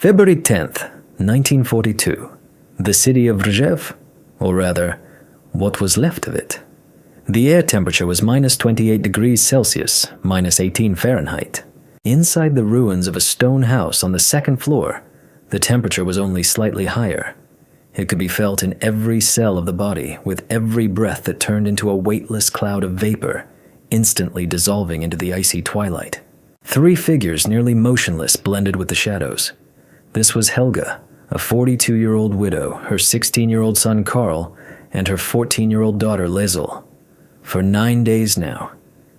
February 10th, 1942. The city of Rzhev, or rather, what was left of it. The air temperature was minus 28 degrees Celsius, minus 18 Fahrenheit. Inside the ruins of a stone house on the second floor, the temperature was only slightly higher. It could be felt in every cell of the body, with every breath that turned into a weightless cloud of vapor, instantly dissolving into the icy twilight. 3 figures nearly motionless blended with the shadows. This was Helga, a 42-year-old widow, her 16-year-old son Karl, and her 14-year-old daughter Liesl. For 9 days now,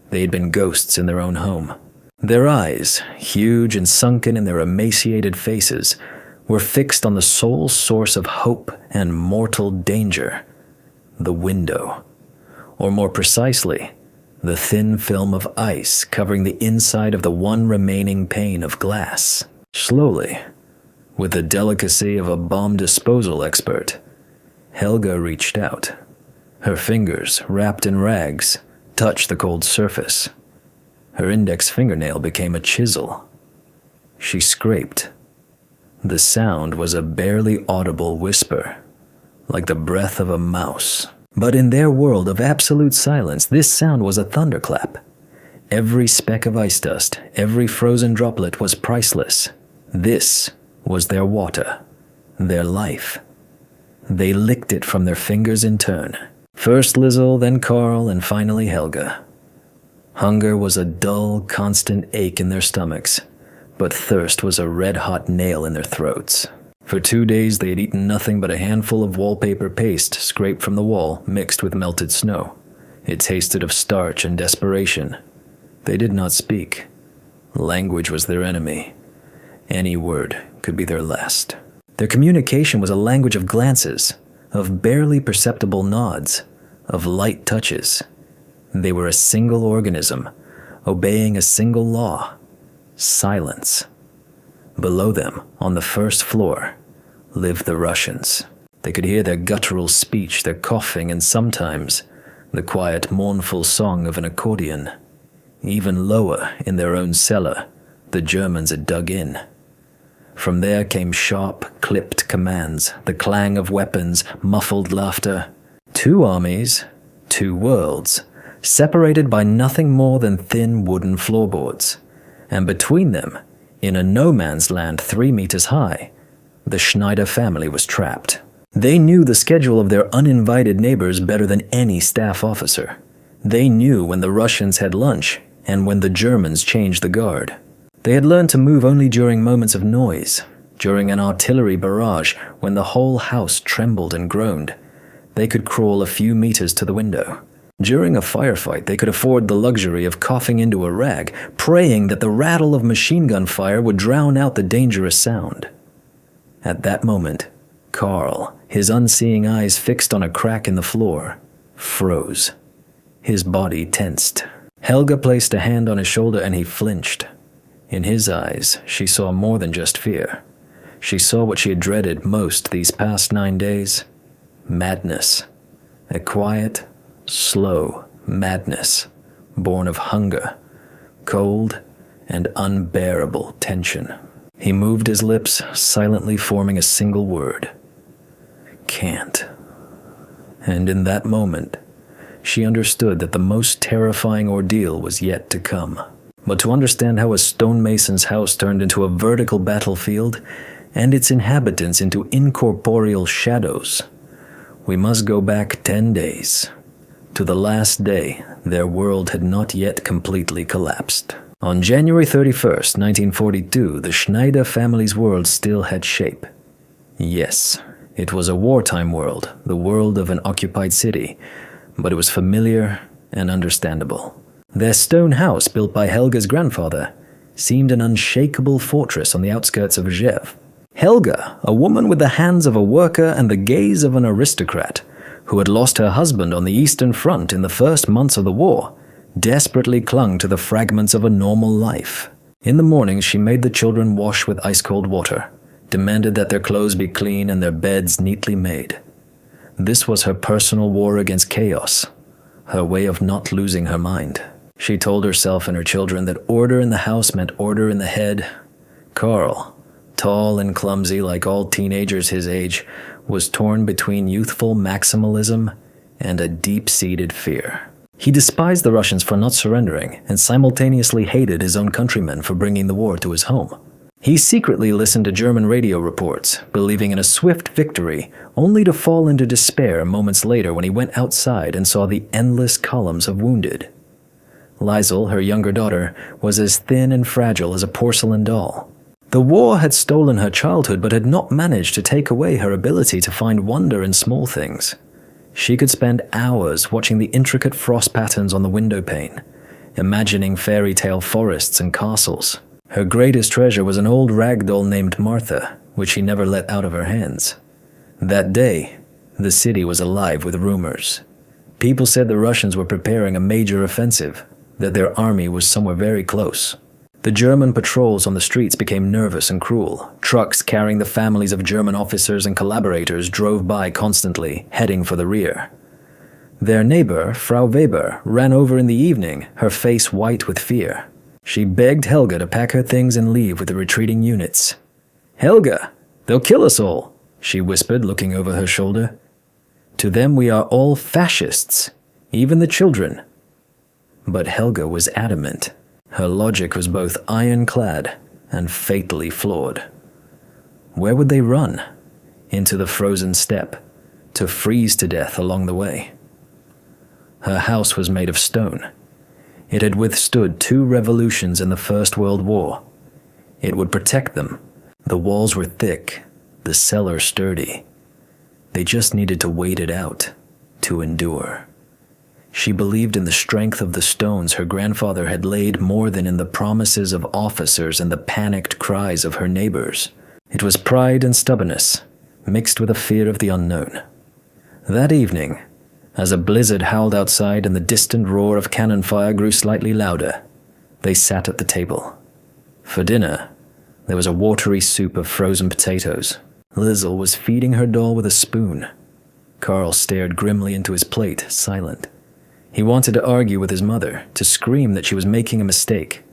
they had been ghosts in their own home. Their eyes, huge and sunken in their emaciated faces, were fixed on the sole source of hope and mortal danger, the window. Or more precisely, the thin film of ice covering the inside of the one remaining pane of glass. Slowly, with the delicacy of a bomb disposal expert, Helga reached out. Her fingers, wrapped in rags, touched the cold surface. Her index fingernail became a chisel. She scraped. The sound was a barely audible whisper, like the breath of a mouse. But in their world of absolute silence, this sound was a thunderclap. Every speck of ice dust, every frozen droplet was priceless. This was their water, their life. They licked it from their fingers in turn. First Liesl, then Karl, and finally Helga. Hunger was a dull, constant ache in their stomachs, but thirst was a red-hot nail in their throats. For 2 days they had eaten nothing but a handful of wallpaper paste scraped from the wall, mixed with melted snow. It tasted of starch and desperation. They did not speak. Language was their enemy. Any word could be their last. Their communication was a language of glances, of barely perceptible nods, of light touches. They were a single organism, obeying a single law: silence. Below them, on the first floor, lived the Russians. They could hear their guttural speech, their coughing, and sometimes the quiet, mournful song of an accordion. Even lower, in their own cellar, the Germans had dug in. From there came sharp, clipped commands, the clang of weapons, muffled laughter. 2 armies, 2 worlds, separated by nothing more than thin wooden floorboards. And between them, in a no-man's land 3 meters high, the Schneider family was trapped. They knew the schedule of their uninvited neighbors better than any staff officer. They knew when the Russians had lunch and when the Germans changed the guard. They had learned to move only during moments of noise, during an artillery barrage when the whole house trembled and groaned. They could crawl a few meters to the window. During a firefight, they could afford the luxury of coughing into a rag, praying that the rattle of machine gun fire would drown out the dangerous sound. At that moment, Karl, his unseeing eyes fixed on a crack in the floor, froze. His body tensed. Helga placed a hand on his shoulder and he flinched. In his eyes, she saw more than just fear. She saw what she had dreaded most these past 9 days: madness. A quiet, slow madness, born of hunger, cold, and unbearable tension. He moved his lips, silently forming a single word: can't. And in that moment, she understood that the most terrifying ordeal was yet to come. But to understand how a stonemason's house turned into a vertical battlefield and its inhabitants into incorporeal shadows, we must go back 10 days. To the last day, their world had not yet completely collapsed. On January 31st, 1942, the Schneider family's world still had shape. Yes, it was a wartime world, the world of an occupied city, but it was familiar and understandable. Their stone house, built by Helga's grandfather, seemed an unshakable fortress on the outskirts of Rzhev. Helga, a woman with the hands of a worker and the gaze of an aristocrat, who had lost her husband on the Eastern Front in the first months of the war, desperately clung to the fragments of a normal life. In the mornings, she made the children wash with ice-cold water, demanded that their clothes be clean and their beds neatly made. This was her personal war against chaos, her way of not losing her mind. She told herself and her children that order in the house meant order in the head. Karl tall and clumsy like all teenagers his age, was torn between youthful maximalism and a deep-seated fear. He despised the Russians for not surrendering and simultaneously hated his own countrymen for bringing the war to his home. He secretly listened to German radio reports, believing in a swift victory, only to fall into despair moments later when he went outside and saw the endless columns of wounded. Liesl, her younger daughter, was as thin and fragile as a porcelain doll. The war had stolen her childhood but had not managed to take away her ability to find wonder in small things. She could spend hours watching the intricate frost patterns on the window pane, imagining fairy tale forests and castles. Her greatest treasure was an old rag doll named Martha, which she never let out of her hands. That day, the city was alive with rumors. People said the Russians were preparing a major offensive, that their army was somewhere very close. The German patrols on the streets became nervous and cruel. Trucks carrying the families of German officers and collaborators drove by constantly, heading for the rear. Their neighbor, Frau Weber, ran over in the evening, her face white with fear. She begged Helga to pack her things and leave with the retreating units. "Helga, they'll kill us all," she whispered, looking over her shoulder. "To them we are all fascists, even the children." But Helga was adamant. Her logic was both ironclad and fatally flawed. Where would they run? Into the frozen steppe, to freeze to death along the way. Her house was made of stone. It had withstood 2 revolutions in the First World War. It would protect them. The walls were thick, the cellar sturdy. They just needed to wait it out, to endure. She believed in the strength of the stones her grandfather had laid more than in the promises of officers and the panicked cries of her neighbors. It was pride and stubbornness, mixed with a fear of the unknown. That evening, as a blizzard howled outside and the distant roar of cannon fire grew slightly louder, they sat at the table. For dinner, there was a watery soup of frozen potatoes. Liesl was feeding her doll with a spoon. Carl stared grimly into his plate, silent. He wanted to argue with his mother, to scream that she was making a mistake,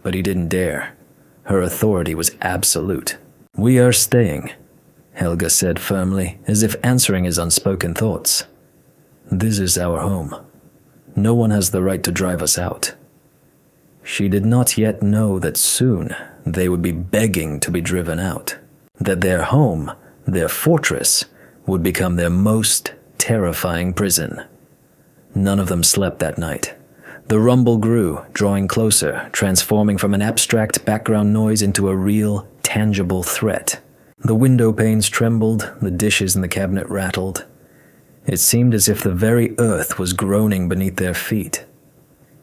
but he didn't dare. Her authority was absolute. "We are staying," Helga said firmly, as if answering his unspoken thoughts. "This is our home. No one has the right to drive us out." She did not yet know that soon they would be begging to be driven out, that their home, their fortress, would become their most terrifying prison. None of them slept that night. The rumble grew, drawing closer, transforming from an abstract background noise into a real, tangible threat. The window panes trembled, the dishes in the cabinet rattled. It seemed as if the very earth was groaning beneath their feet.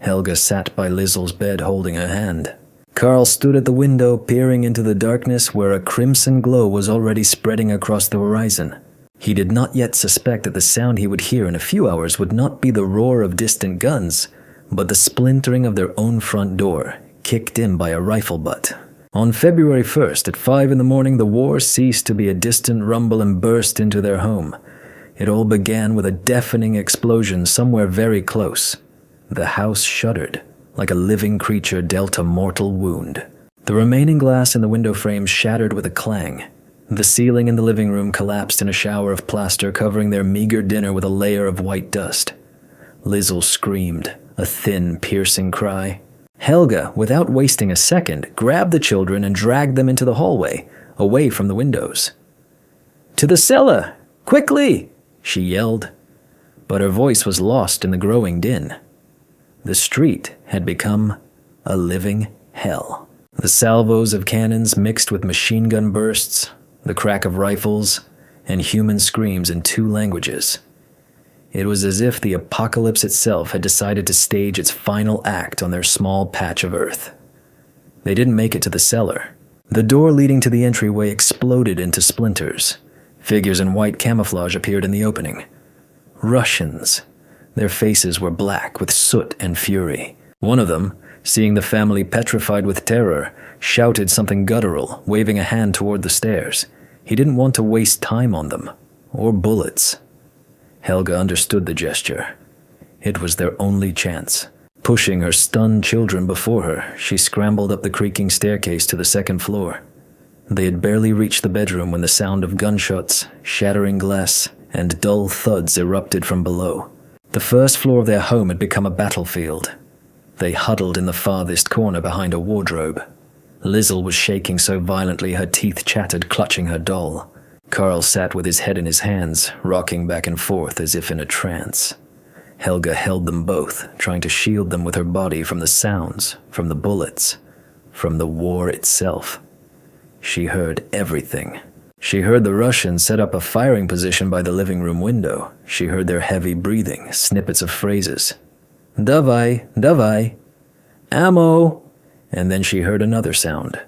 Helga sat by Liesl's bed holding her hand. Carl stood at the window, peering into the darkness where a crimson glow was already spreading across the horizon. He did not yet suspect that the sound he would hear in a few hours would not be the roar of distant guns, but the splintering of their own front door, kicked in by a rifle butt. On February 1st at 5 in the morning, the war ceased to be a distant rumble and burst into their home. It all began with a deafening explosion somewhere very close. The house shuddered, like a living creature dealt a mortal wound. The remaining glass in the window frames shattered with a clang. The ceiling in the living room collapsed in a shower of plaster, covering their meager dinner with a layer of white dust. Liesl screamed, a thin, piercing cry. Helga, without wasting a second, grabbed the children and dragged them into the hallway, away from the windows. "To the cellar! Quickly!" she yelled. But her voice was lost in the growing din. The street had become a living hell. The salvos of cannons mixed with machine gun bursts, the crack of rifles, and human screams in 2 languages. It was as if the apocalypse itself had decided to stage its final act on their small patch of earth. They didn't make it to the cellar. The door leading to the entryway exploded into splinters. Figures in white camouflage appeared in the opening. Russians. Their faces were black with soot and fury. One of them, seeing the family petrified with terror, shouted something guttural, waving a hand toward the stairs. He didn't want to waste time on them, or bullets. Helga understood the gesture. It was their only chance. Pushing her stunned children before her, she scrambled up the creaking staircase to the 2nd floor. They had barely reached the bedroom when the sound of gunshots, shattering glass, and dull thuds erupted from below. The first floor of their home had become a battlefield. They huddled in the farthest corner behind a wardrobe. Lizzle was shaking so violently her teeth chattered, clutching her doll. Carl sat with his head in his hands, rocking back and forth as if in a trance. Helga held them both, trying to shield them with her body from the sounds, from the bullets, from the war itself. She heard everything. She heard the Russians set up a firing position by the living room window. She heard their heavy breathing, snippets of phrases. Davai, davai, ammo. And then she heard another sound.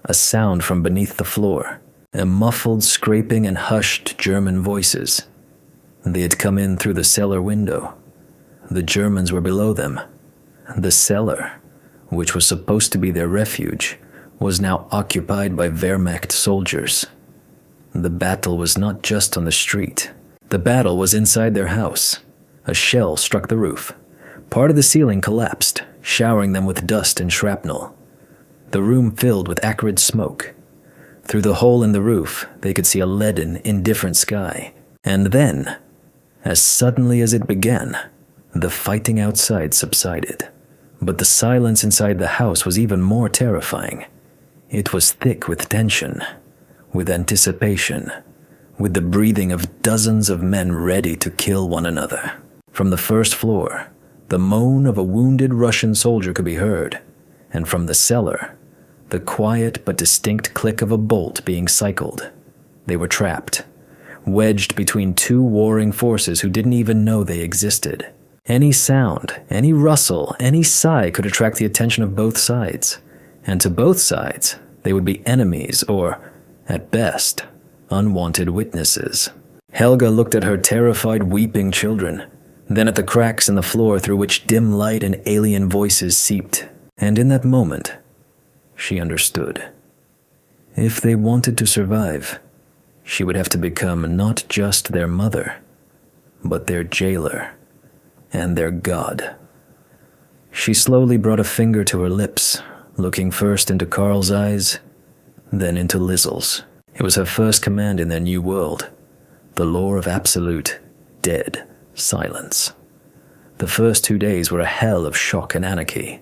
A sound from beneath the floor. A muffled scraping and hushed German voices. They had come in through the cellar window. The Germans were below them. The cellar, which was supposed to be their refuge, was now occupied by Wehrmacht soldiers. The battle was not just on the street. The battle was inside their house. A shell struck the roof. Part of the ceiling collapsed, showering them with dust and shrapnel. The room filled with acrid smoke. Through the hole in the roof, they could see a leaden, indifferent sky. And then, as suddenly as it began, the fighting outside subsided. But the silence inside the house was even more terrifying. It was thick with tension, with anticipation, with the breathing of dozens of men ready to kill one another. From the first floor, the moan of a wounded Russian soldier could be heard, and from the cellar, the quiet but distinct click of a bolt being cycled. They were trapped, wedged between two warring forces who didn't even know they existed. Any sound, any rustle, any sigh could attract the attention of both sides, and to both sides, they would be enemies or, at best, unwanted witnesses. Helga looked at her terrified, weeping children, then at the cracks in the floor through which dim light and alien voices seeped, and in that moment, she understood. If they wanted to survive, she would have to become not just their mother, but their jailer and their god. She slowly brought a finger to her lips, looking first into Carl's eyes, then into Lizzle's. It was her first command in their new world, the law of absolute, dead silence. The first 2 days were a hell of shock and anarchy.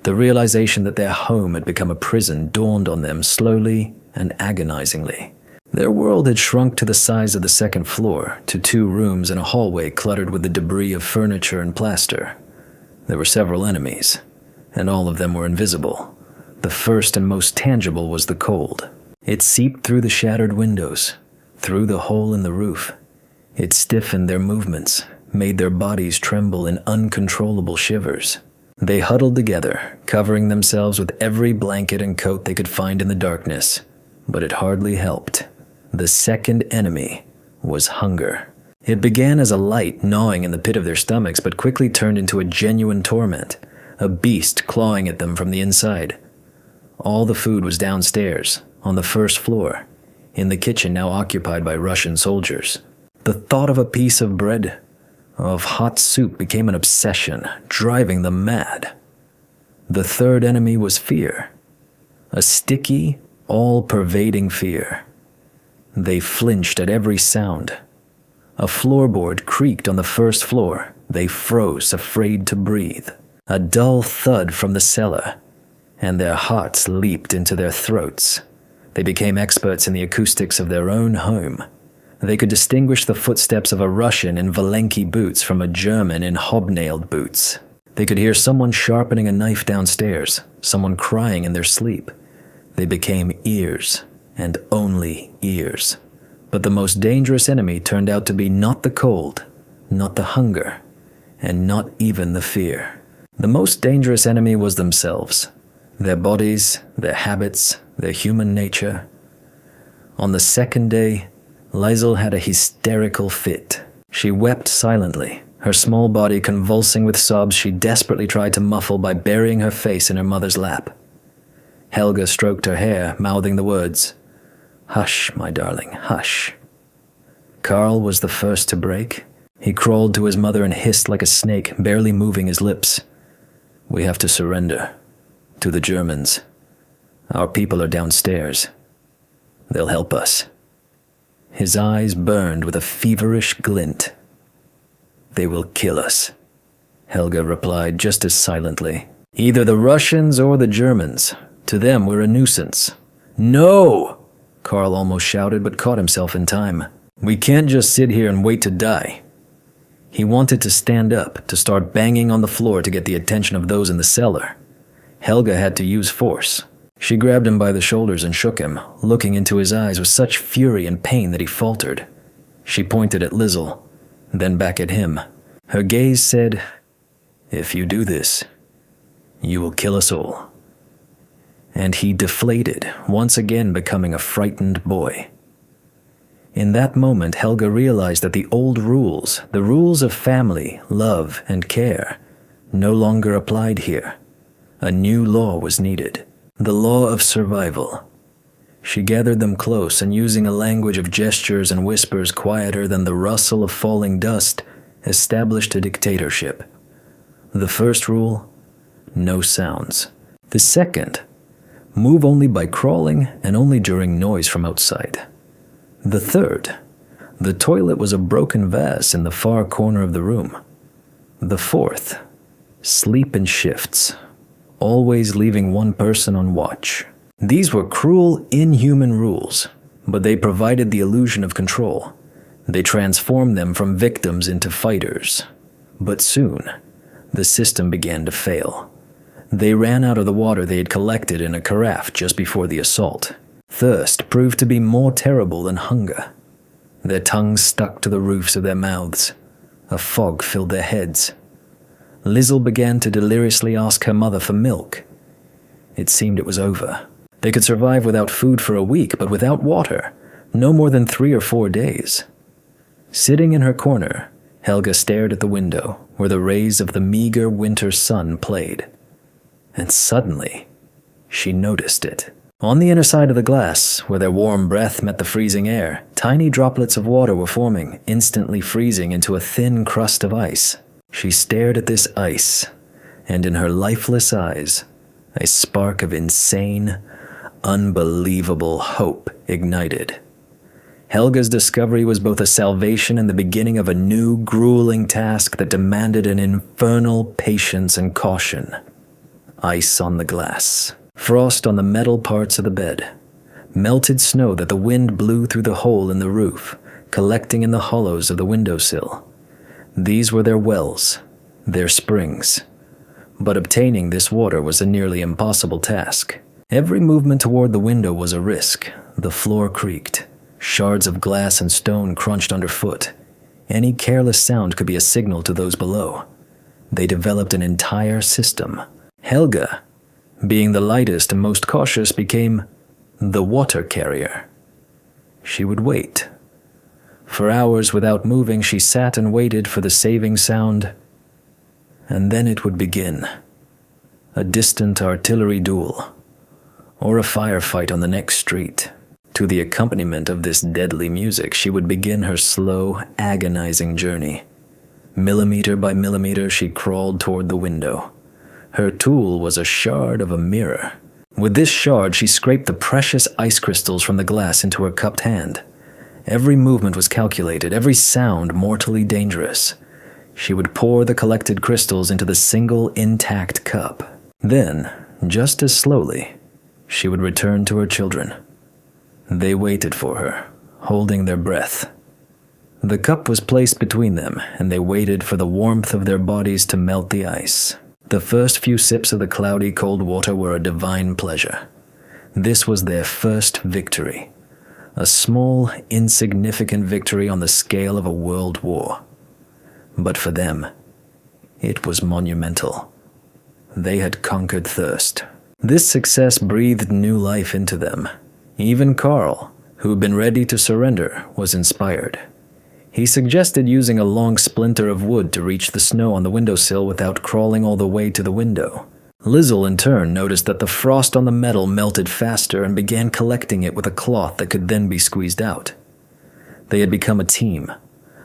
The realization that their home had become a prison dawned on them slowly and agonizingly. Their world had shrunk to the size of the second floor, to 2 rooms and a hallway cluttered with the debris of furniture and plaster. There were several enemies, and all of them were invisible. The first and most tangible was the cold. It seeped through the shattered windows, through the hole in the roof. It stiffened their movements, made their bodies tremble in uncontrollable shivers. They huddled together, covering themselves with every blanket and coat they could find in the darkness, but it hardly helped. The second enemy was hunger. It began as a light gnawing in the pit of their stomachs, but quickly turned into a genuine torment, a beast clawing at them from the inside. All the food was downstairs, on the first floor, in the kitchen now occupied by Russian soldiers. The thought of a piece of bread, of hot soup, became an obsession, driving them mad. The third enemy was fear, a sticky, all-pervading fear. They flinched at every sound. A floorboard creaked on the first floor. They froze, afraid to breathe. A dull thud from the cellar, and their hearts leaped into their throats. They became experts in the acoustics of their own home. They could distinguish the footsteps of a Russian in Valenki boots from a German in hobnailed boots. They could hear someone sharpening a knife downstairs, someone crying in their sleep. They became ears, and only ears. But the most dangerous enemy turned out to be not the cold, not the hunger, and not even the fear. The most dangerous enemy was themselves, their bodies, their habits, their human nature. On the second day, Liesel had a hysterical fit. She wept silently, her small body convulsing with sobs she desperately tried to muffle by burying her face in her mother's lap. Helga stroked her hair, mouthing the words, "Hush, my darling, hush." Carl was the first to break. He crawled to his mother and hissed like a snake, barely moving his lips. "We have to surrender. To the Germans. Our people are downstairs. They'll help us." His eyes burned with a feverish glint. "They will kill us," Helga replied just as silently. "Either the Russians or the Germans. To them, we're a nuisance." "No!" Karl almost shouted, but caught himself in time. "We can't just sit here and wait to die." He wanted to stand up, to start banging on the floor to get the attention of those in the cellar. Helga had to use force. She grabbed him by the shoulders and shook him, looking into his eyes with such fury and pain that he faltered. She pointed at Lizzle, then back at him. Her gaze said, "If you do this, you will kill us all." And he deflated, once again becoming a frightened boy. In that moment, Helga realized that the old rules, the rules of family, love, and care, no longer applied here. A new law was needed, the law of survival. She gathered them close and, using a language of gestures and whispers quieter than the rustle of falling dust, established a dictatorship. The first rule, no sounds. The second, move only by crawling and only during noise from outside. The third, the toilet was a broken vase in the far corner of the room. The fourth, sleep in shifts, always leaving one person on watch. These were cruel, inhuman rules, but they provided the illusion of control. They transformed them from victims into fighters. But soon, the system began to fail. They ran out of the water they had collected in a carafe just before the assault. Thirst proved to be more terrible than hunger. Their tongues stuck to the roofs of their mouths. A fog filled their heads. Lizzle began to deliriously ask her mother for milk. It seemed it was over. They could survive without food for a week, but without water, no more than 3 or 4 days. Sitting in her corner, Helga stared at the window, where the rays of the meager winter sun played. And suddenly, she noticed it. On the inner side of the glass, where their warm breath met the freezing air, tiny droplets of water were forming, instantly freezing into a thin crust of ice. She stared at this ice, and in her lifeless eyes, a spark of insane, unbelievable hope ignited. Helga's discovery was both a salvation and the beginning of a new, grueling task that demanded an infernal patience and caution. Ice on the glass. Frost on the metal parts of the bed. Melted snow that the wind blew through the hole in the roof, collecting in the hollows of the windowsill. These were their wells, their springs. But obtaining this water was a nearly impossible task. Every movement toward the window was a risk. The floor creaked. Shards of glass and stone crunched underfoot. Any careless sound could be a signal to those below. They developed an entire system. Helga, being the lightest and most cautious, became the water carrier. She would wait. For hours without moving, she sat and waited for the saving sound, and then it would begin. A distant artillery duel, or a firefight on the next street. To the accompaniment of this deadly music, she would begin her slow, agonizing journey. Millimeter by millimeter, she crawled toward the window. Her tool was a shard of a mirror. With this shard, she scraped the precious ice crystals from the glass into her cupped hand. Every movement was calculated, every sound mortally dangerous. She would pour the collected crystals into the single intact cup. Then, just as slowly, she would return to her children. They waited for her, holding their breath. The cup was placed between them, and they waited for the warmth of their bodies to melt the ice. The first few sips of the cloudy cold water were a divine pleasure. This was their first victory. A small, insignificant victory on the scale of a world war. But for them, it was monumental. They had conquered thirst. This success breathed new life into them. Even Karl, who had been ready to surrender, was inspired. He suggested using a long splinter of wood to reach the snow on the windowsill without crawling all the way to the window. Lizzle, in turn, noticed that the frost on the metal melted faster and began collecting it with a cloth that could then be squeezed out. They had become a team,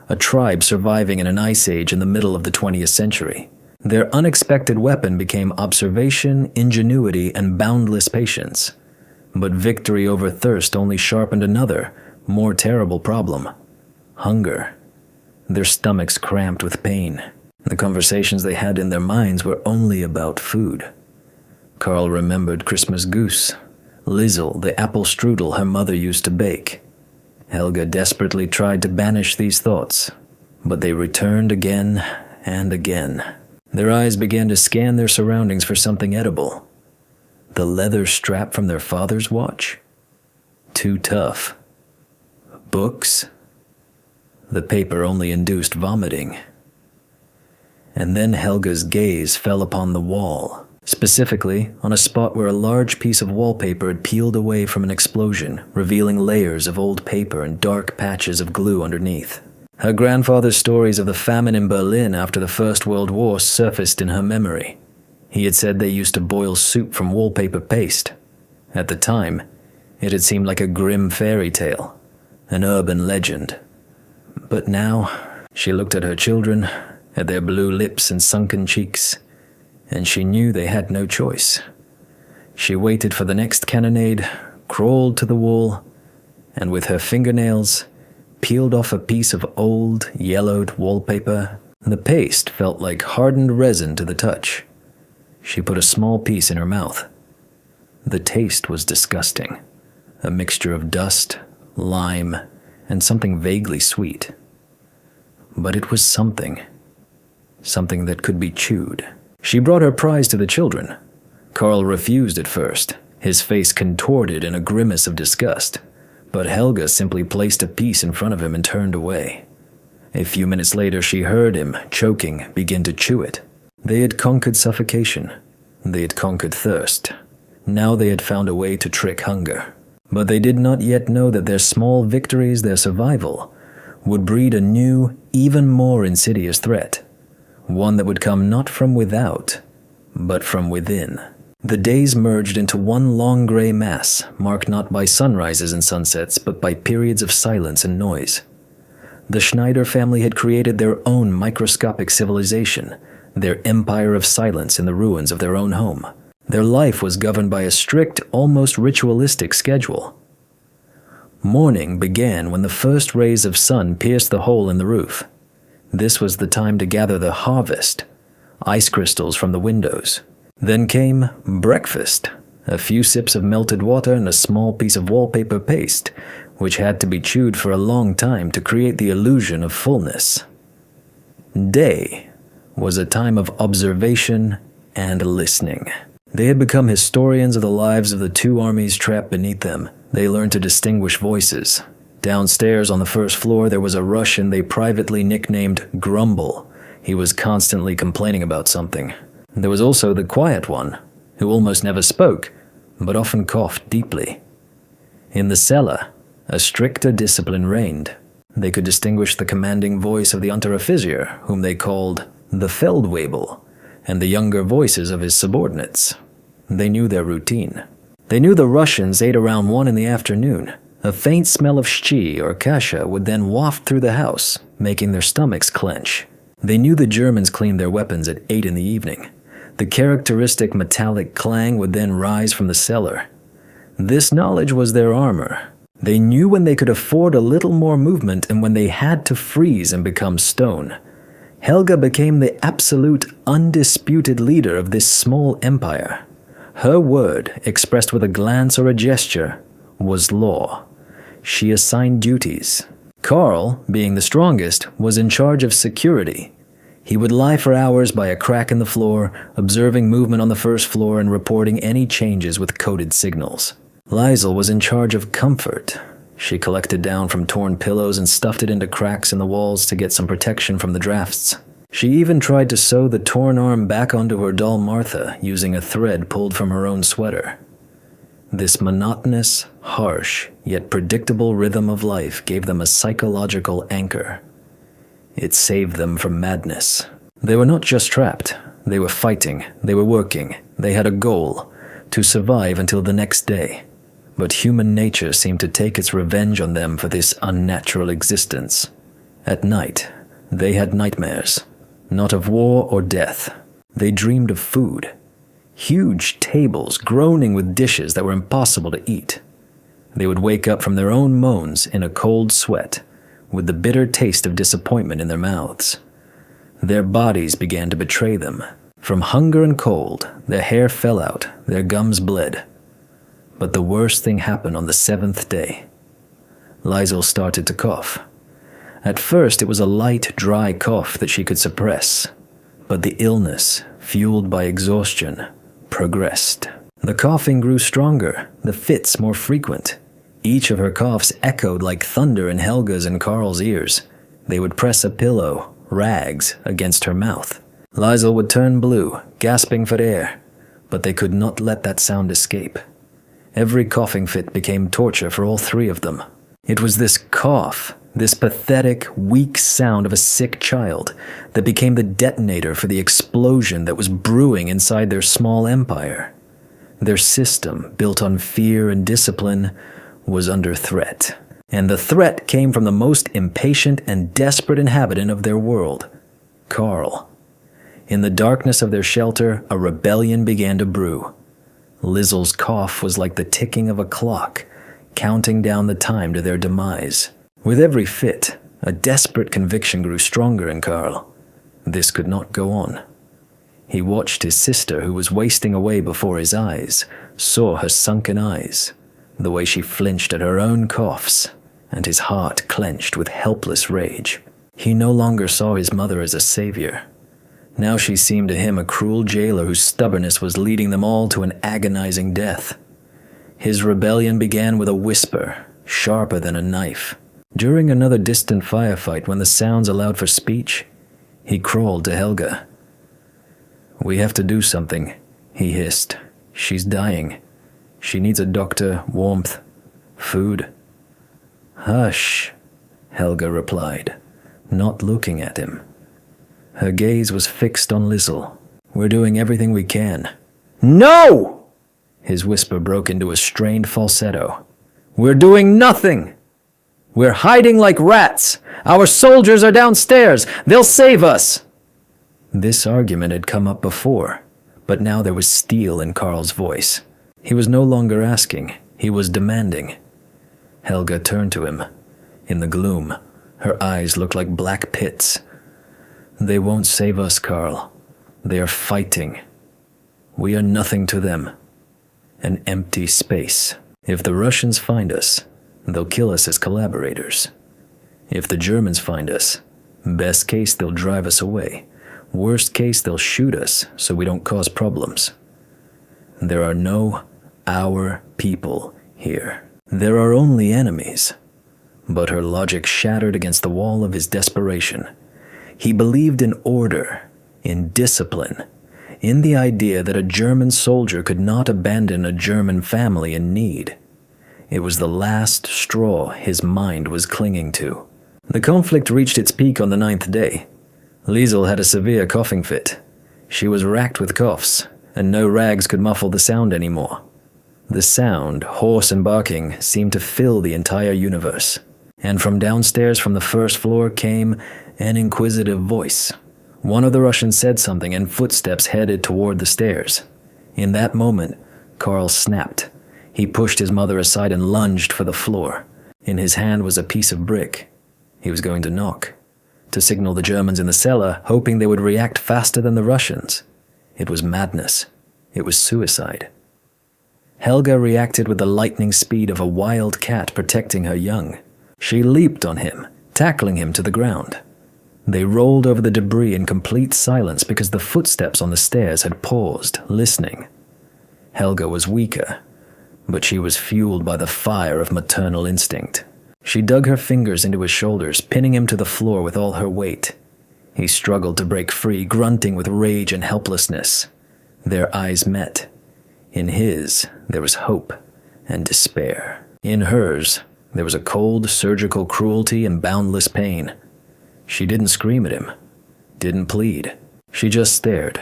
a tribe surviving in an ice age in the middle of the 20th century. Their unexpected weapon became observation, ingenuity, and boundless patience. But victory over thirst only sharpened another, more terrible problem: hunger. Their stomachs cramped with pain. The conversations they had in their minds were only about food. Carl remembered Christmas goose, Lizzle, the apple strudel her mother used to bake. Helga desperately tried to banish these thoughts, but they returned again and again. Their eyes began to scan their surroundings for something edible. The leather strap from their father's watch? Too tough. Books? The paper only induced vomiting. And then Helga's gaze fell upon the wall, specifically on a spot where a large piece of wallpaper had peeled away from an explosion, revealing layers of old paper and dark patches of glue underneath. Her grandfather's stories of the famine in Berlin after the First World War surfaced in her memory. He had said they used to boil soup from wallpaper paste. At the time, it had seemed like a grim fairy tale, an urban legend. But now, she looked at her children, at their blue lips and sunken cheeks, and she knew they had no choice. She waited for the next cannonade, crawled to the wall, and with her fingernails, peeled off a piece of old, yellowed wallpaper. The paste felt like hardened resin to the touch. She put a small piece in her mouth. The taste was disgusting, a mixture of dust, lime, and something vaguely sweet. But it was something that could be chewed. She brought her prize to the children. Carl refused at first, his face contorted in a grimace of disgust, but Helga simply placed a piece in front of him and turned away. A few minutes later, she heard him, choking, begin to chew it. They had conquered suffocation. They had conquered thirst. Now they had found a way to trick hunger. But they did not yet know that their small victories, their survival, would breed a new, even more insidious threat. One that would come not from without, but from within. The days merged into one long gray mass, marked not by sunrises and sunsets, but by periods of silence and noise. The Schneider family had created their own microscopic civilization, their empire of silence in the ruins of their own home. Their life was governed by a strict, almost ritualistic schedule. Morning began when the first rays of sun pierced the hole in the roof. This was the time to gather the harvest, ice crystals from the windows. Then came breakfast, a few sips of melted water and a small piece of wallpaper paste, which had to be chewed for a long time to create the illusion of fullness. Day was a time of observation and listening. They had become historians of the lives of the two armies trapped beneath them. They learned to distinguish voices. Downstairs on the first floor there was a Russian they privately nicknamed Grumble. He was constantly complaining about something. There was also the quiet one, who almost never spoke, but often coughed deeply. In the cellar, a stricter discipline reigned. They could distinguish the commanding voice of the Unteroffizier, whom they called the Feldwebel, and the younger voices of his subordinates. They knew their routine. They knew the Russians ate around 1 in the afternoon. A faint smell of shchi or kasha would then waft through the house, making their stomachs clench. They knew the Germans cleaned their weapons at 8 in the evening. The characteristic metallic clang would then rise from the cellar. This knowledge was their armor. They knew when they could afford a little more movement and when they had to freeze and become stone. Helga became the absolute, undisputed leader of this small empire. Her word, expressed with a glance or a gesture, was law. She assigned duties. Carl, being the strongest, was in charge of security. He would lie for hours by a crack in the floor, observing movement on the first floor and reporting any changes with coded signals. Liesl was in charge of comfort. She collected down from torn pillows and stuffed it into cracks in the walls to get some protection from the drafts. She even tried to sew the torn arm back onto her doll Martha using a thread pulled from her own sweater. This monotonous, harsh, yet predictable rhythm of life gave them a psychological anchor. It saved them from madness. They were not just trapped. They were fighting. They were working. They had a goal: to survive until the next day. But human nature seemed to take its revenge on them for this unnatural existence. At night, they had nightmares, not of war or death. They dreamed of food. Huge tables groaning with dishes that were impossible to eat. They would wake up from their own moans in a cold sweat, with the bitter taste of disappointment in their mouths. Their bodies began to betray them. From hunger and cold, their hair fell out, their gums bled. But the worst thing happened on the 7th day. Liesl started to cough. At first, it was a light, dry cough that she could suppress, but the illness, fueled by exhaustion, progressed. The coughing grew stronger, the fits more frequent. Each of her coughs echoed like thunder in Helga's and Karl's ears. They would press a pillow, rags, against her mouth. Liesl would turn blue, gasping for air, but they could not let that sound escape. Every coughing fit became torture for all three of them. It was this cough, this pathetic, weak sound of a sick child, that became the detonator for the explosion that was brewing inside their small empire. Their system, built on fear and discipline, was under threat. And the threat came from the most impatient and desperate inhabitant of their world, Karl. In the darkness of their shelter, a rebellion began to brew. Liesl's cough was like the ticking of a clock, counting down the time to their demise. With every fit, a desperate conviction grew stronger in Karl. This could not go on. He watched his sister, who was wasting away before his eyes, saw her sunken eyes, the way she flinched at her own coughs, and his heart clenched with helpless rage. He no longer saw his mother as a savior. Now she seemed to him a cruel jailer whose stubbornness was leading them all to an agonizing death. His rebellion began with a whisper, sharper than a knife. During another distant firefight, when the sounds allowed for speech, he crawled to Helga. "We have to do something," he hissed. "She's dying. She needs a doctor, warmth, food." "Hush," Helga replied, not looking at him. Her gaze was fixed on Liesl. "We're doing everything we can." "No!" His whisper broke into a strained falsetto. "We're doing nothing! We're hiding like rats! Our soldiers are downstairs! They'll save us!" This argument had come up before, but now there was steel in Karl's voice. He was no longer asking, he was demanding. Helga turned to him. In the gloom, her eyes looked like black pits. "They won't save us, Karl. They are fighting. We are nothing to them. An empty space. If the Russians find us, they'll kill us as collaborators. If the Germans find us, best case they'll drive us away. Worst case they'll shoot us so we don't cause problems. There are no our people here. There are only enemies." But her logic shattered against the wall of his desperation. He believed in order, in discipline, in the idea that a German soldier could not abandon a German family in need. It was the last straw his mind was clinging to. The conflict reached its peak on the 9th day. Liesl had a severe coughing fit. She was racked with coughs, and no rags could muffle the sound anymore. The sound, hoarse and barking, seemed to fill the entire universe. And from downstairs from the first floor came an inquisitive voice. One of the Russians said something, and footsteps headed toward the stairs. In that moment, Karl snapped. He pushed his mother aside and lunged for the floor. In his hand was a piece of brick. He was going to knock, to signal the Germans in the cellar, hoping they would react faster than the Russians. It was madness. It was suicide. Helga reacted with the lightning speed of a wild cat protecting her young. She leaped on him, tackling him to the ground. They rolled over the debris in complete silence because the footsteps on the stairs had paused, listening. Helga was weaker, but she was fueled by the fire of maternal instinct. She dug her fingers into his shoulders, pinning him to the floor with all her weight. He struggled to break free, grunting with rage and helplessness. Their eyes met. In his, there was hope and despair. In hers, there was a cold, surgical cruelty and boundless pain. She didn't scream at him, didn't plead. She just stared,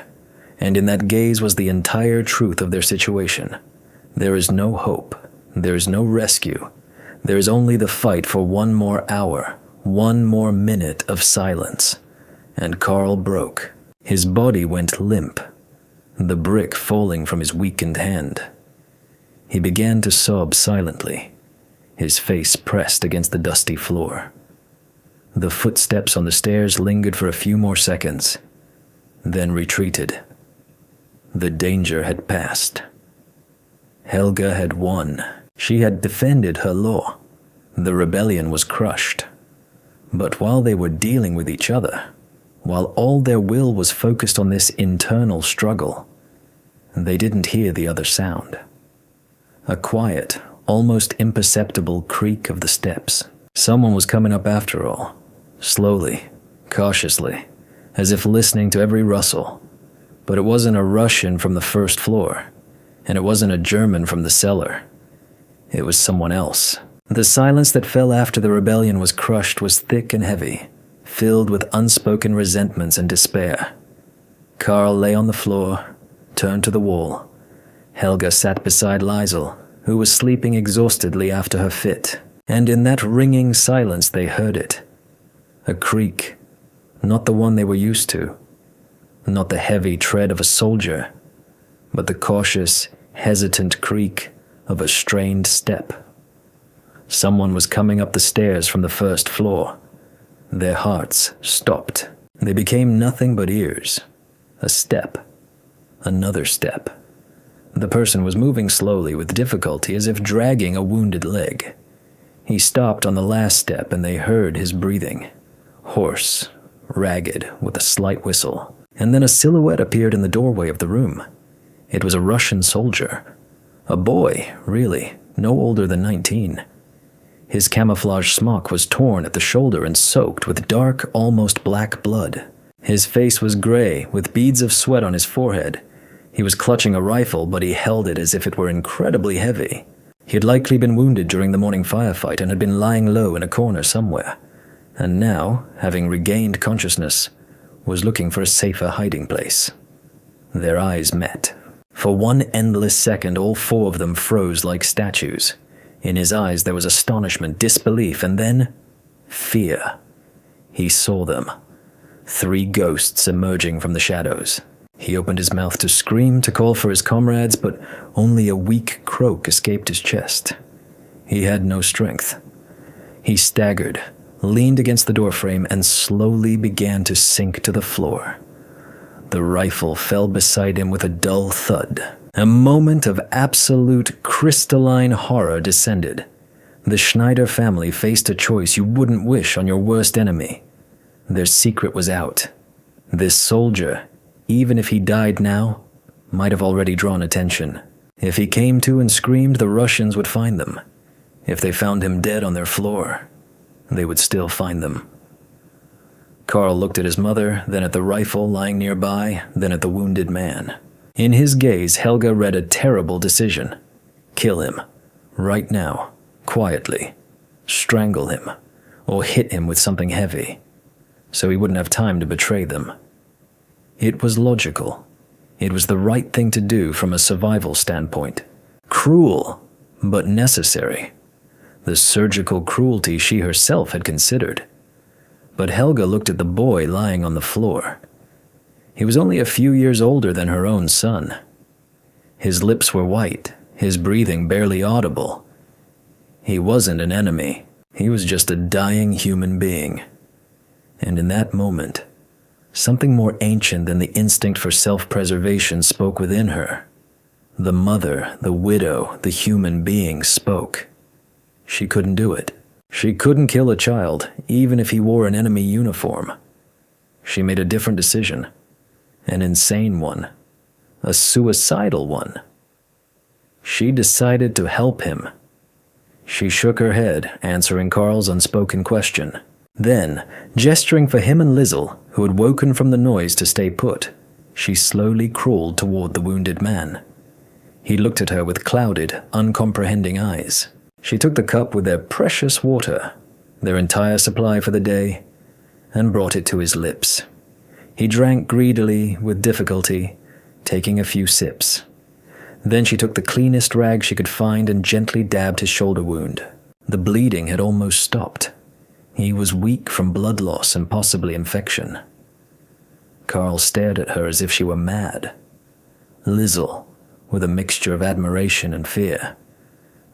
and in that gaze was the entire truth of their situation. There is no hope. There is no rescue. There is only the fight for one more hour, one more minute of silence. And Karl broke. His body went limp. the brick falling from his weakened hand. He began to sob silently, his face pressed against the dusty floor. The footsteps on the stairs lingered for a few more seconds, then retreated. The danger had passed. Helga had won. She had defended her law. The rebellion was crushed. But while they were dealing with each other, while all their will was focused on this internal struggle, they didn't hear the other sound. A quiet, almost imperceptible creak of the steps. Someone was coming up after all, slowly, cautiously, as if listening to every rustle. But it wasn't a Russian from the first floor, and it wasn't a German from the cellar. It was someone else. The silence that fell after the rebellion was crushed was thick and heavy, filled with unspoken resentments and despair. Carl lay on the floor, turned to the wall. Helga sat beside Liesel, who was sleeping exhaustedly after her fit, and in that ringing silence they heard it. A creak, not the one they were used to, not the heavy tread of a soldier, but the cautious, hesitant creak of a strained step. Someone was coming up the stairs from the first floor. Their hearts stopped. They became nothing but ears. A step. Another step. The person was moving slowly with difficulty, as if dragging a wounded leg. He stopped on the last step and they heard his breathing. Hoarse, ragged, with a slight whistle. And then a silhouette appeared in the doorway of the room. It was a Russian soldier. A boy, really, no older than 19. His camouflage smock was torn at the shoulder and soaked with dark, almost black blood. His face was gray, with beads of sweat on his forehead. He was clutching a rifle, but he held it as if it were incredibly heavy. He had likely been wounded during the morning firefight and had been lying low in a corner somewhere, and now, having regained consciousness, was looking for a safer hiding place. Their eyes met. For one endless second, all four of them froze like statues. In his eyes there was astonishment, disbelief, and then fear. He saw them. 3 ghosts emerging from the shadows. He opened his mouth to scream, to call for his comrades, but only a weak croak escaped his chest. He had no strength. He staggered, leaned against the doorframe, and slowly began to sink to the floor. The rifle fell beside him with a dull thud. A moment of absolute crystalline horror descended. The Schneider family faced a choice you wouldn't wish on your worst enemy. Their secret was out. This soldier, even if he died now, might have already drawn attention. If he came to and screamed, the Russians would find them. If they found him dead on their floor, they would still find them. Carl looked at his mother, then at the rifle lying nearby, then at the wounded man. In his gaze, Helga read a terrible decision. Kill him. Right now. Quietly. Strangle him. Or hit him with something heavy. So he wouldn't have time to betray them. It was logical. It was the right thing to do from a survival standpoint. Cruel, but necessary. The surgical cruelty she herself had considered. But Helga looked at the boy lying on the floor. He was only a few years older than her own son. His lips were white, his breathing barely audible. He wasn't an enemy. He was just a dying human being. And in that moment, something more ancient than the instinct for self-preservation spoke within her. The mother, the widow, the human being spoke. She couldn't do it. She couldn't kill a child, even if he wore an enemy uniform. She made a different decision. An insane one. A suicidal one. She decided to help him. She shook her head, answering Carl's unspoken question. Then, gesturing for him and Liesel, who had woken from the noise to stay put, she slowly crawled toward the wounded man. He looked at her with clouded, uncomprehending eyes. She took the cup with their precious water, their entire supply for the day, and brought it to his lips. He drank greedily, with difficulty, taking a few sips. Then she took the cleanest rag she could find and gently dabbed his shoulder wound. The bleeding had almost stopped. He was weak from blood loss and possibly infection. Carl stared at her as if she were mad. Lizzle, with a mixture of admiration and fear.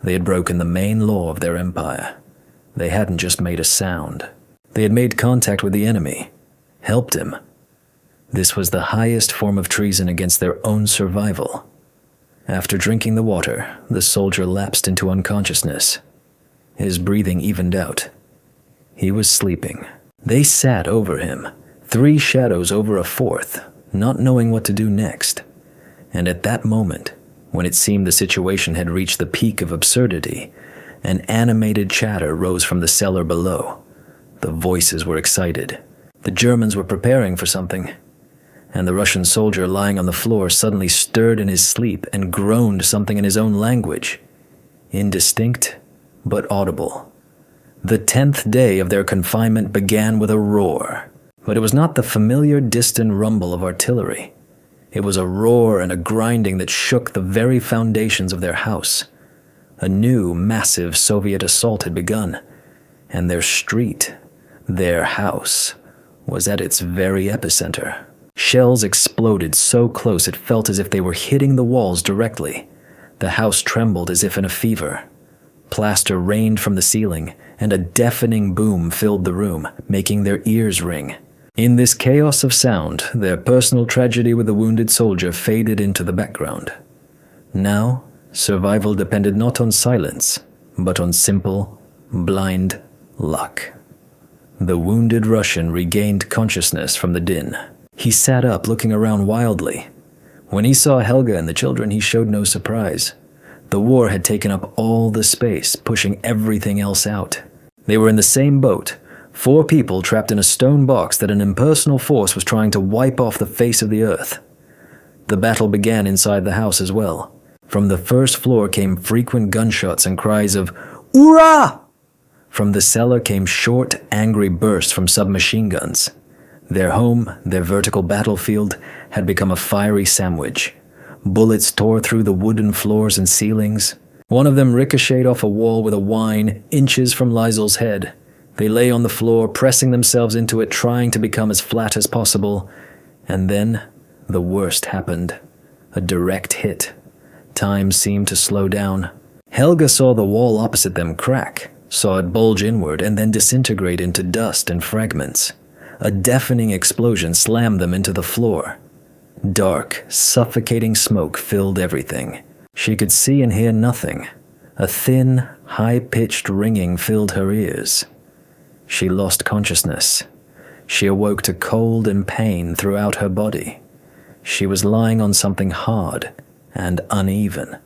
They had broken the main law of their empire. They hadn't just made a sound. They had made contact with the enemy, helped him. This was the highest form of treason against their own survival. After drinking the water, the soldier lapsed into unconsciousness. His breathing evened out. He was sleeping. They sat over him, 3 shadows over a 4th, not knowing what to do next. And at that moment, when it seemed the situation had reached the peak of absurdity, an animated chatter rose from the cellar below. The voices were excited. The Germans were preparing for something. And the Russian soldier lying on the floor suddenly stirred in his sleep and groaned something in his own language. Indistinct, but audible. The 10th day of their confinement began with a roar. But it was not the familiar distant rumble of artillery. It was a roar and a grinding that shook the very foundations of their house. A new, massive Soviet assault had begun, and their street, their house, was at its very epicenter. Shells exploded so close it felt as if they were hitting the walls directly. The house trembled as if in a fever. Plaster rained from the ceiling, and a deafening boom filled the room, making their ears ring. In this chaos of sound, their personal tragedy with the wounded soldier faded into the background. Now, survival depended not on silence, but on simple, blind luck. The wounded Russian regained consciousness from the din. He sat up, looking around wildly. When he saw Helga and the children, he showed no surprise. The war had taken up all the space, pushing everything else out. They were in the same boat, 4 people trapped in a stone box that an impersonal force was trying to wipe off the face of the earth. The battle began inside the house as well. From the first floor came frequent gunshots and cries of "Ura!" From the cellar came short, angry bursts from submachine guns. Their home, their vertical battlefield, had become a fiery sandwich. Bullets tore through the wooden floors and ceilings. One of them ricocheted off a wall with a whine inches from Liesel's head. They lay on the floor, pressing themselves into it, trying to become as flat as possible. And then, the worst happened. A direct hit. Time seemed to slow down. Helga saw the wall opposite them crack, saw it bulge inward and then disintegrate into dust and fragments. A deafening explosion slammed them into the floor. Dark, suffocating smoke filled everything. She could see and hear nothing. A thin, high-pitched ringing filled her ears. She lost consciousness. She awoke to cold and pain throughout her body. She was lying on something hard and uneven.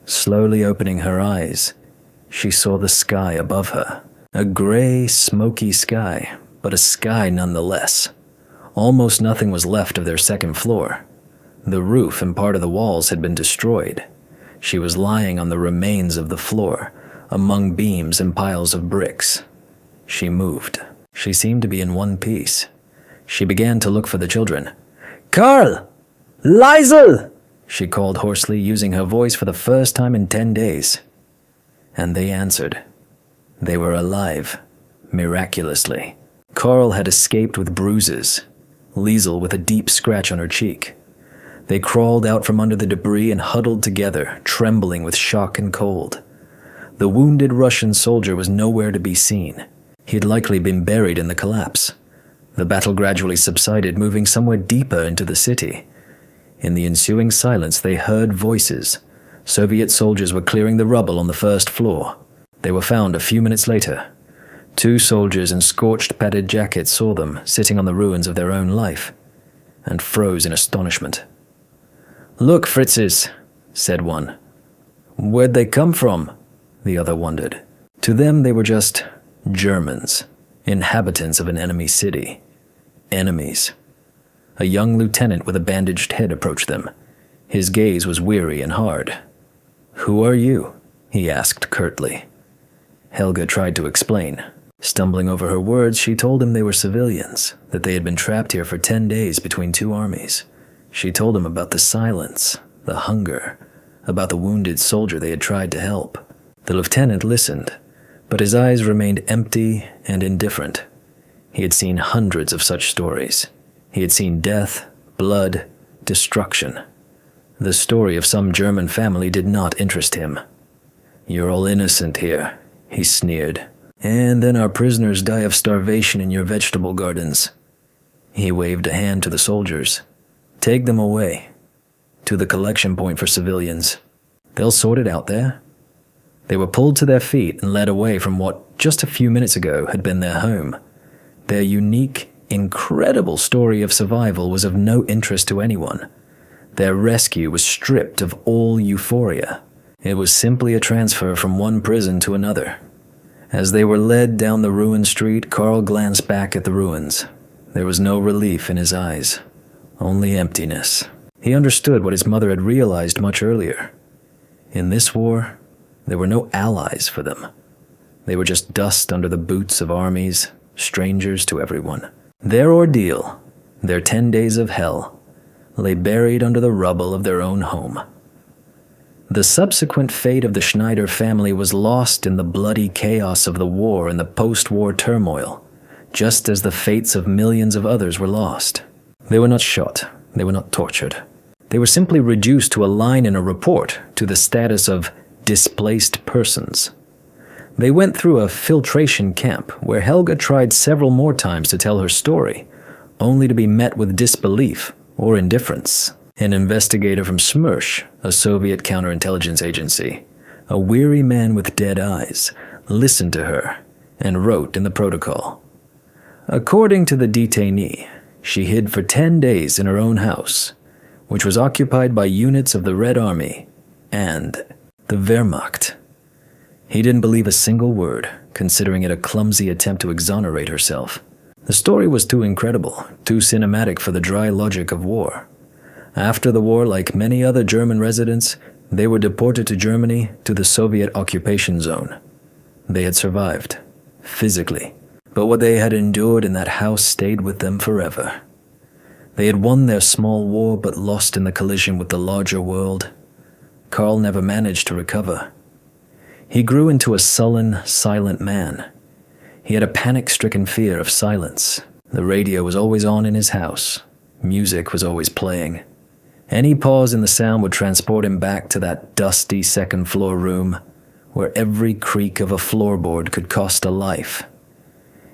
Slowly opening her eyes, she saw the sky above her. A gray, smoky sky, but a sky nonetheless. Almost nothing was left of their second floor. The roof and part of the walls had been destroyed. She was lying on the remains of the floor, among beams and piles of bricks. She moved. She seemed to be in one piece. She began to look for the children. "Karl! Liesel!" she called hoarsely, using her voice for the first time in 10 days. And they answered. They were alive, miraculously. Karl had escaped with bruises, Liesel with a deep scratch on her cheek. They crawled out from under the debris and huddled together, trembling with shock and cold. The wounded Russian soldier was nowhere to be seen. He had likely been buried in the collapse. The battle gradually subsided, moving somewhere deeper into the city. In the ensuing silence, they heard voices. Soviet soldiers were clearing the rubble on the first floor. They were found a few minutes later. 2 soldiers in scorched padded jackets saw them sitting on the ruins of their own life and froze in astonishment. "Look, Fritzes," said one. "Where'd they come from?" the other wondered. To them, they were just Germans, inhabitants of an enemy city. Enemies. A young lieutenant with a bandaged head approached them. His gaze was weary and hard. "Who are you?" he asked curtly. Helga tried to explain. Stumbling over her words, she told him they were civilians, that they had been trapped here for 10 days between 2 armies. She told him about the silence, the hunger, about the wounded soldier they had tried to help. The lieutenant listened, but his eyes remained empty and indifferent. He had seen hundreds of such stories. He had seen death, blood, destruction. The story of some German family did not interest him. "You're all innocent here," he sneered. "And then our prisoners die of starvation in your vegetable gardens." He waved a hand to the soldiers. "Take them away. To the collection point for civilians. They'll sort it out there." They were pulled to their feet and led away from what, just a few minutes ago, had been their home. Their unique, incredible story of survival was of no interest to anyone. Their rescue was stripped of all euphoria. It was simply a transfer from one prison to another. As they were led down the ruined street, Carl glanced back at the ruins. There was no relief in his eyes, only emptiness. He understood what his mother had realized much earlier. In this war, there were no allies for them. They were just dust under the boots of armies, strangers to everyone. Their ordeal, their 10 days of hell, lay buried under the rubble of their own home. The subsequent fate of the Schneider family was lost in the bloody chaos of the war and the post-war turmoil, just as the fates of millions of others were lost. They were not shot, they were not tortured. They were simply reduced to a line in a report to the status of displaced persons. They went through a filtration camp where Helga tried several more times to tell her story, only to be met with disbelief or indifference. An investigator from Smersh, a Soviet counterintelligence agency, a weary man with dead eyes, listened to her and wrote in the protocol. According to the detainee, she hid for 10 days in her own house, which was occupied by units of the Red Army and the Wehrmacht. He didn't believe a single word, considering it a clumsy attempt to exonerate herself. The story was too incredible, too cinematic for the dry logic of war. After the war, like many other German residents, they were deported to Germany, to the Soviet occupation zone. They had survived, physically, but what they had endured in that house stayed with them forever. They had won their small war but lost in the collision with the larger world. Carl never managed to recover. He grew into a sullen, silent man. He had a panic-stricken fear of silence. The radio was always on in his house. Music was always playing. Any pause in the sound would transport him back to that dusty second-floor room where every creak of a floorboard could cost a life.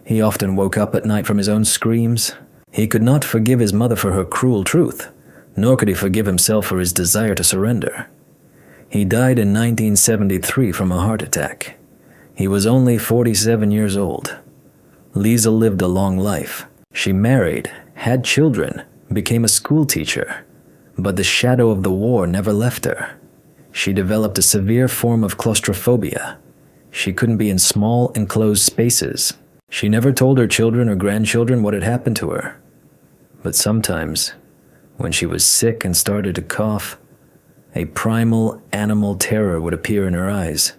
He often woke up at night from his own screams. He could not forgive his mother for her cruel truth, nor could he forgive himself for his desire to surrender. He died in 1973 from a heart attack. He was only 47 years old. Lisa lived a long life. She married, had children, became a school teacher, but the shadow of the war never left her. She developed a severe form of claustrophobia. She couldn't be in small, enclosed spaces. She never told her children or grandchildren what had happened to her. But sometimes, when she was sick and started to cough, a primal animal terror would appear in her eyes,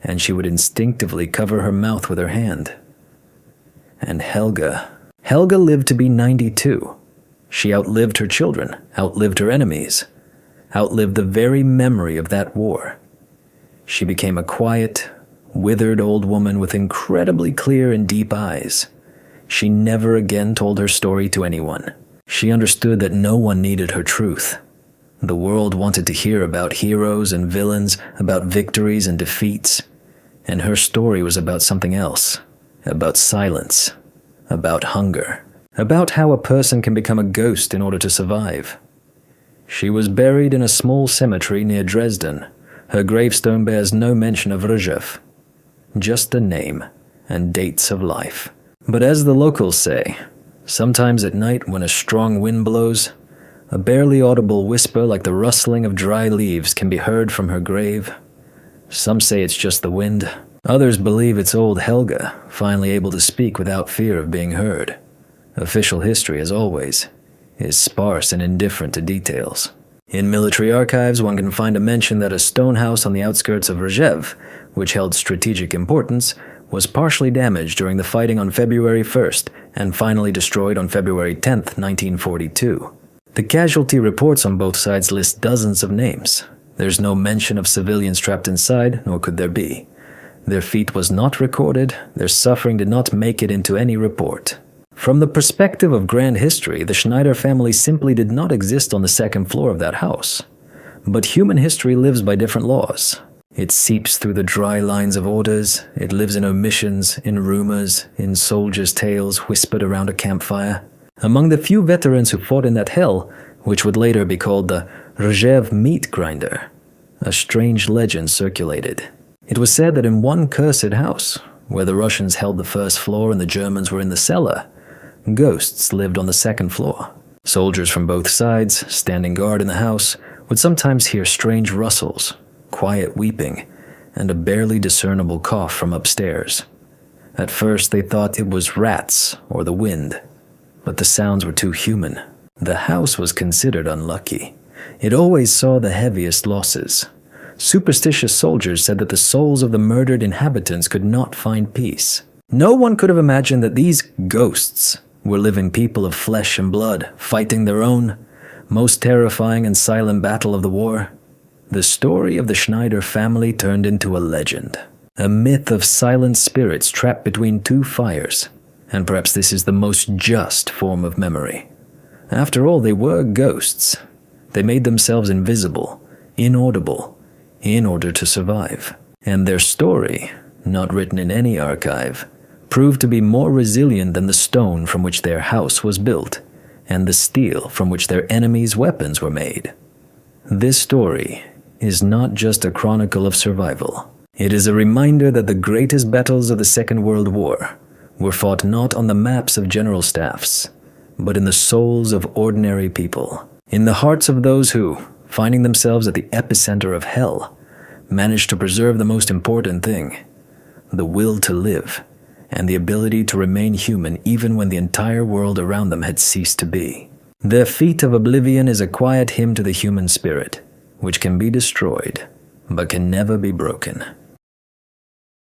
and she would instinctively cover her mouth with her hand. And Helga lived to be 92. She outlived her children, outlived her enemies, outlived the very memory of that war. She became a quiet, withered old woman with incredibly clear and deep eyes. She never again told her story to anyone. She understood that no one needed her truth. The world wanted to hear about heroes and villains, about victories and defeats, and her story was about something else, about silence, about hunger, about how a person can become a ghost in order to survive. She was buried in a small cemetery near Dresden. Her gravestone bears no mention of Rzhev, just the name and dates of life. But as the locals say, sometimes at night when a strong wind blows, a barely audible whisper like the rustling of dry leaves can be heard from her grave. Some say it's just the wind. Others believe it's old Helga, finally able to speak without fear of being heard. Official history, as always, is sparse and indifferent to details. In military archives, one can find a mention that a stone house on the outskirts of Rzhev, which held strategic importance, was partially damaged during the fighting on February 1st and finally destroyed on February 10th, 1942. The casualty reports on both sides list dozens of names. There's no mention of civilians trapped inside, nor could there be. Their feat was not recorded, their suffering did not make it into any report. From the perspective of grand history, the Schneider family simply did not exist on the second floor of that house. But human history lives by different laws. It seeps through the dry lines of orders, it lives in omissions, in rumors, in soldiers' tales whispered around a campfire. Among the few veterans who fought in that hell, which would later be called the Rzhev meat grinder, a strange legend circulated. It was said that in one cursed house, where the Russians held the first floor and the Germans were in the cellar, ghosts lived on the second floor. Soldiers from both sides, standing guard in the house, would sometimes hear strange rustles, quiet weeping, and a barely discernible cough from upstairs. At first they thought it was rats or the wind, but the sounds were too human. The house was considered unlucky. It always saw the heaviest losses. Superstitious soldiers said that the souls of the murdered inhabitants could not find peace. No one could have imagined that these ghosts were living people of flesh and blood, fighting their own, most terrifying and silent battle of the war. The story of the Schneider family turned into a legend, a myth of silent spirits trapped between two fires, and perhaps this is the most just form of memory. After all, they were ghosts. They made themselves invisible, inaudible, in order to survive. And their story, not written in any archive, proved to be more resilient than the stone from which their house was built, and the steel from which their enemies' weapons were made. This story is not just a chronicle of survival. It is a reminder that the greatest battles of the Second World War were fought not on the maps of general staffs, but in the souls of ordinary people, in the hearts of those who, finding themselves at the epicenter of hell, managed to preserve the most important thing, the will to live, and the ability to remain human even when the entire world around them had ceased to be. Their feat of oblivion is a quiet hymn to the human spirit, which can be destroyed, but can never be broken.